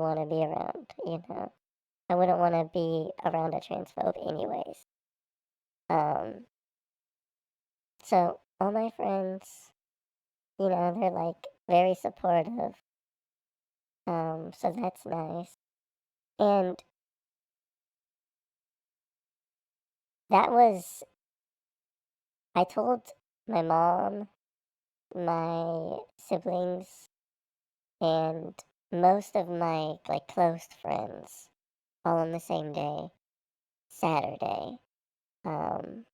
want to be around, you know. I wouldn't want to be around a transphobe anyways. Um, so all my friends, they're like very supportive. So that's nice. And that was, I told my mom, my siblings, and most of my like close friends all on the same day, Saturday. Um,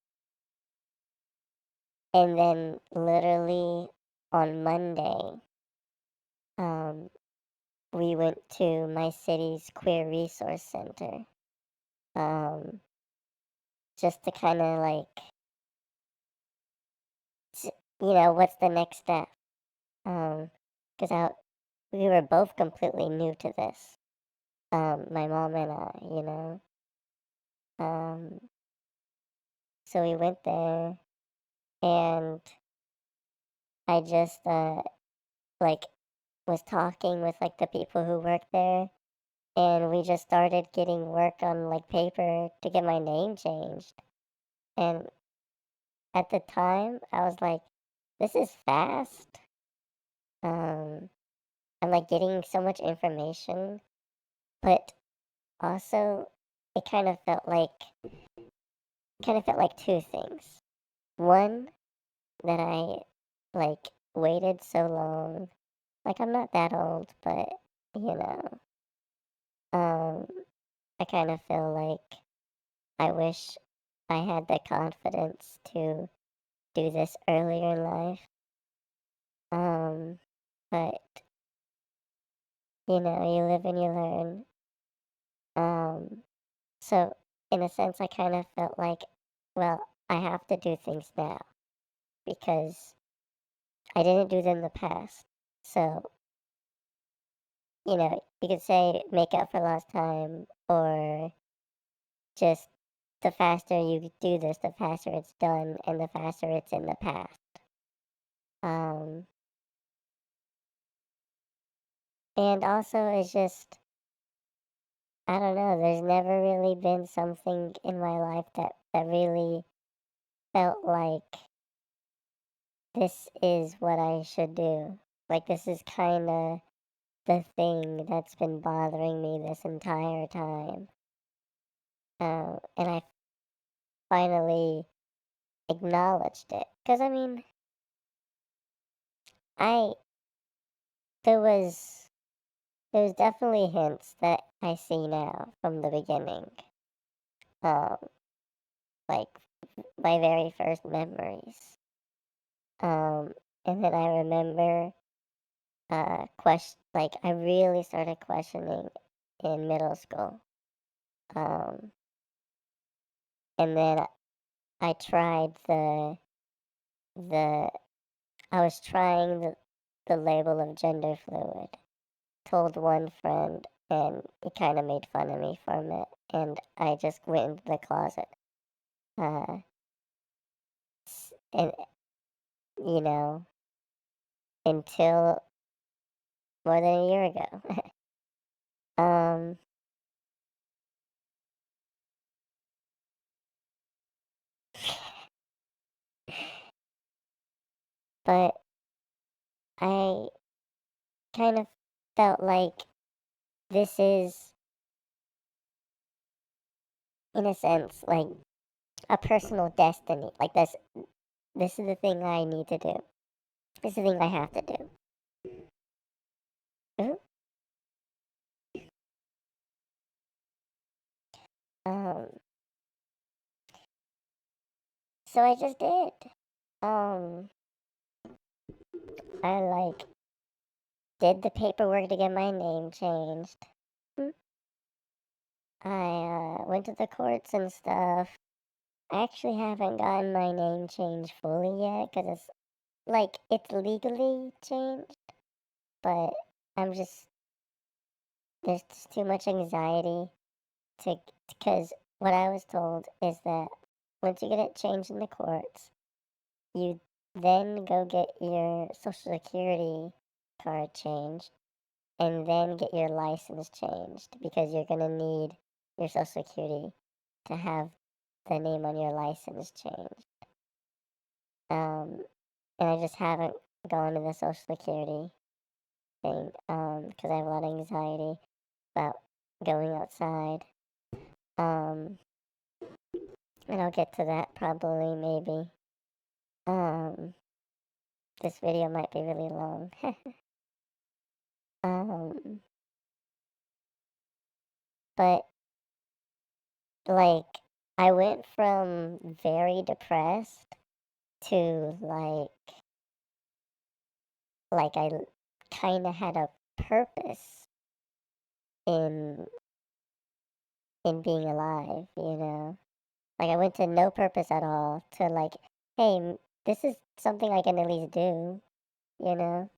and then literally on Monday, um, we went to my city's queer resource center, um, just to kind of like, what's the next step? Because we were both completely new to this. My mom and I, Um, so we went there, and I just like was talking with like the people who work there, and we just started getting work on like paper to get my name changed. And at the time, I was like, "This is fast." Um, I'm like getting so much information, but also it kind of felt like two things. One, that I like waited so long. Like I'm not that old, but you know, um, I kind of feel like I wish I had the confidence to do this earlier in life. Um, but you live and you learn. Um, so in a sense, I kind of felt like, well, I have to do things now because I didn't do them in the past. So, you could say make up for lost time or just the faster you do this, the faster it's done and the faster it's in the past. Um, and also it's just, I don't know, there's never really been something in my life that really felt like this is what I should do. Like this is kind of the thing that's been bothering me this entire time. And I finally acknowledged it. Because, I mean, I, there was, there's definitely hints that I see now from the beginning. Um, like my very first memories. Um, and then I remember, like I really started questioning in middle school. Um, and then I tried the I was trying the label of gender fluid. Told one friend, and he kind of made fun of me from it, and I just went into the closet. Uh, and you know, until more than a year ago. um, but I kind of felt like this is, in a sense, like a personal destiny. Like this is the thing I need to do. This is the thing I have to do. Mhm. Um, so I just did. Um, I like did the paperwork to get my name changed. Mm. I went to the courts and stuff. I actually haven't gotten my name changed fully yet because it's legally changed, but I'm just there's just too much anxiety to because what I was told is that once you get it changed in the courts, you then go get your social security card changed, and then get your license changed because you're gonna need your social security to have the name on your license changed. And I just haven't gone to the social security thing because I have a lot of anxiety about going outside. Um, and I'll get to that probably maybe. Um, this video might be really long. um, but like I went from very depressed to I kind of had a purpose in being alive, you know. Like I went to no purpose at all to like, hey, this is something I can at least do, you know.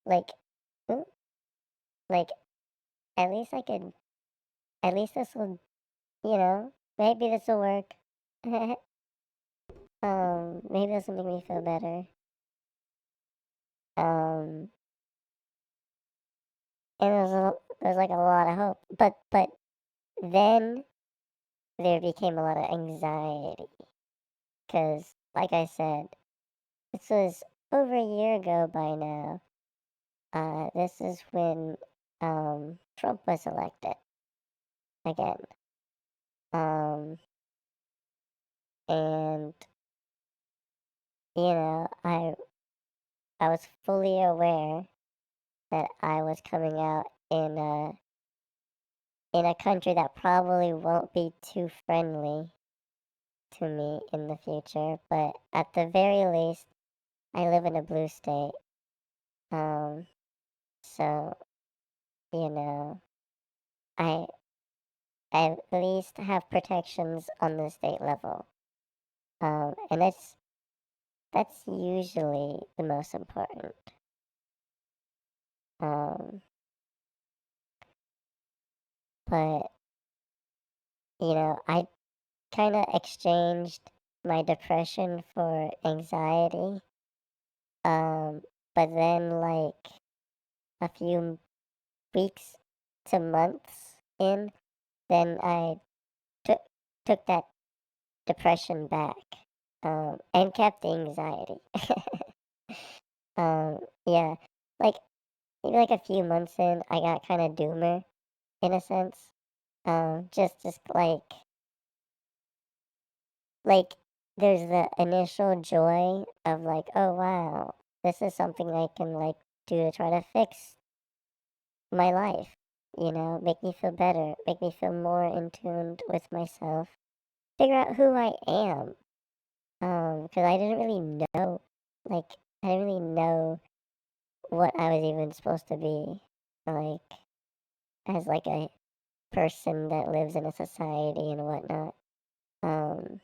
Like, ooh, like at least I could, at least this will, you know, maybe this will work. Maybe this will make me feel better. Um, and there's like a lot of hope, but then there became a lot of anxiety because, like I said, this was over a year ago by now. This is when Trump was elected again. Um, and you know, I was fully aware that I was coming out in a country that probably won't be too friendly to me in the future, but at the very least, I live in a blue state. Um, so you know, I I at least have protections on the state level. And that's usually the most important. Um, but you know, I kind of exchanged my depression for anxiety. But then like a few weeks to months in, then I took took that depression back. And kept the anxiety. Yeah, like maybe like a few months in, I got kind of doomer in a sense. Just like there's the initial joy of like, oh wow, this is something I can like do to try to fix my life, you know, make me feel better, make me feel more in tune with myself, figure out who I am. Because I didn't really know, like, I didn't really know what I was even supposed to be, like, as like a person that lives in a society and whatnot. Um,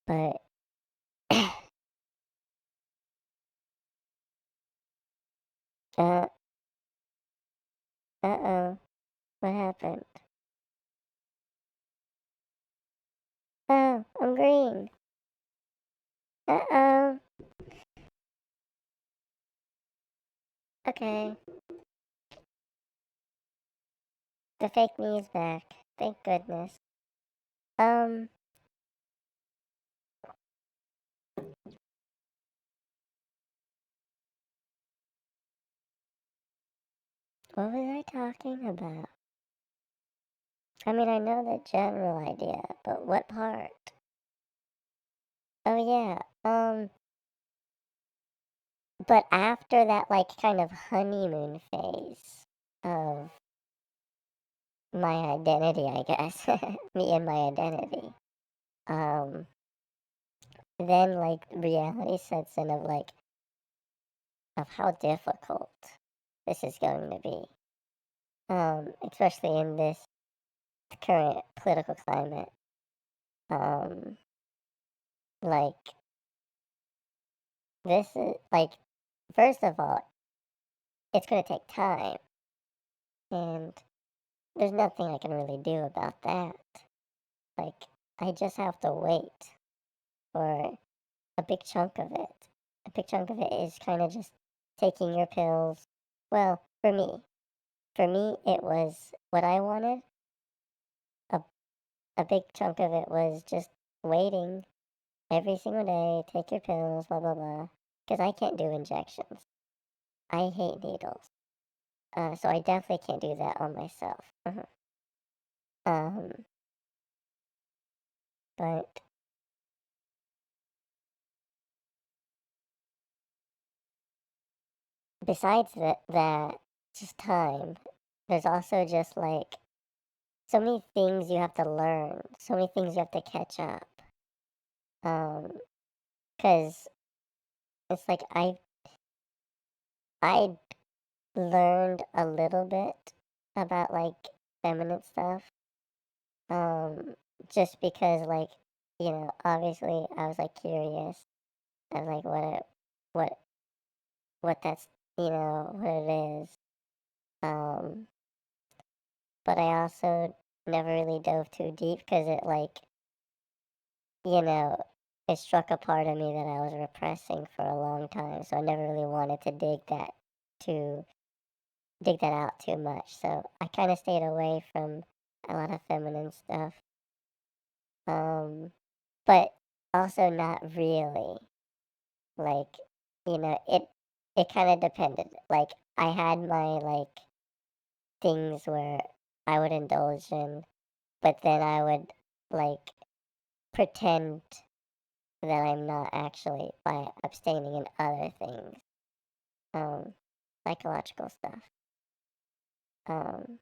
but uh, uh-oh, what happened? Oh, I'm green. Uh-oh. Okay. The fake me is back. Thank goodness. Um, what was I talking about? I mean, I know the general idea, but what part? Oh yeah. But after that, like, kind of honeymoon phase of my identity, I guess, me and my identity, um, then like reality sets in of like of how difficult this is going to be, especially in this current political climate. Um, like this is like first of all, it's going to take time, and there's nothing I can really do about that. Like I just have to wait for a big chunk of it. A big chunk of it is kind of just taking your pills, Well, for me, it was what I wanted. A, a big chunk of it was just waiting every single day, take your pills, blah, blah, blah. Because I can't do injections. I hate needles. So I definitely can't do that on myself. Um, but besides that just time, there's also just like so many things you have to learn, so many things you have to catch up. Um, because it's like I learned a little bit about like feminine stuff. Um, just because like, obviously I was like curious of like what what that's what it is. Um, but I also never really dove too deep because it like you know it struck a part of me that I was repressing for a long time. So I never really wanted to too dig that out too much. So I kind of stayed away from a lot of feminine stuff. But also not really. Like, it kind of depended. Like I had my like things where I would indulge in, but then I would like pretend that I'm not actually by abstaining in other things, um, psychological stuff. Um,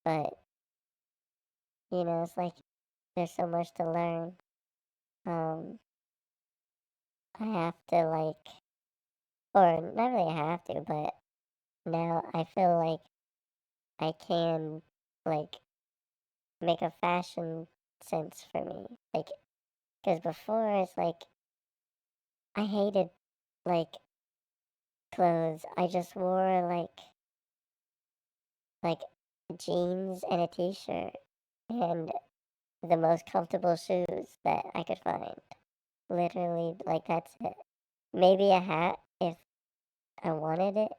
but it's like there's so much to learn. Um, I have to like, or not really have to, but now I feel like I can like make a fashion sense for me, like because before it's like I hated like clothes. I just wore like jeans and a t-shirt and the most comfortable shoes that I could find. Literally, like that's it. Maybe a hat if I wanted it.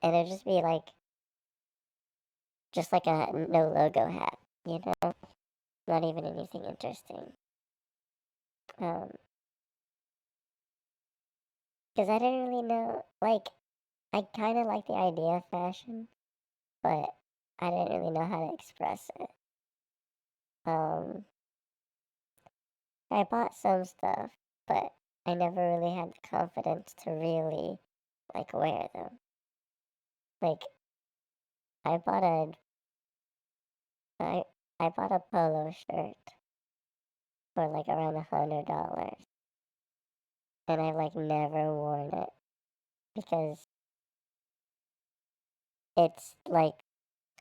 And it'd just be like just like a no logo hat, not even anything interesting. Um, because I didn't really know. Like, I kind of like the idea of fashion, but I didn't really know how to express it. Um, I bought some stuff, but I never really had the confidence to really like wear them. Like I bought a I I bought a polo shirt for like around $100, and I like never worn it because it's like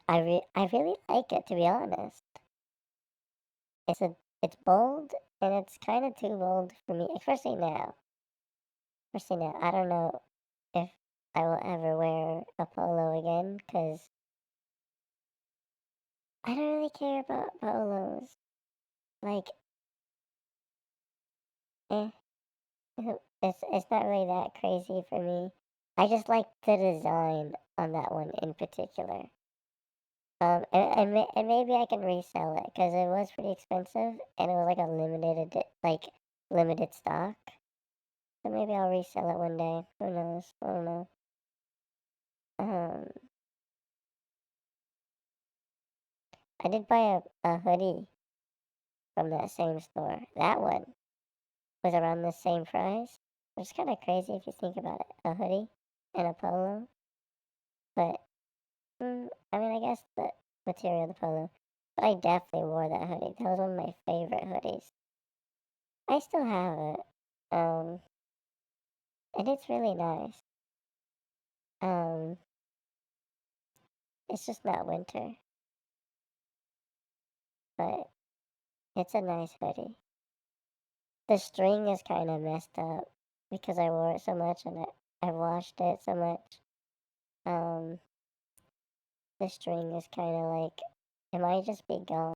I really like it, to be honest. It's bold and it's kind of too bold for me, especially now. Especially now, I don't know if I will ever wear a polo again because I don't really care about polos. Like, eh, it's not really that crazy for me. I just like the design on that one in particular. And maybe I can resell it because it was pretty expensive and it was like a limited stock. So maybe I'll resell it one day. Who knows? I don't know. Um, I did buy a hoodie from that same store. That one was around the same price, which is kind of crazy if you think about it. A hoodie and a polo, but I mean, I guess the material of the polo. But I definitely wore that hoodie. That was one of my favorite hoodies. I still have it, um, and it's really nice. Um, it's just not winter, but it's a nice hoodie. The string is kind of messed up because I wore it so much and I washed it so much. Um, the string is kind of like, it might just be gone.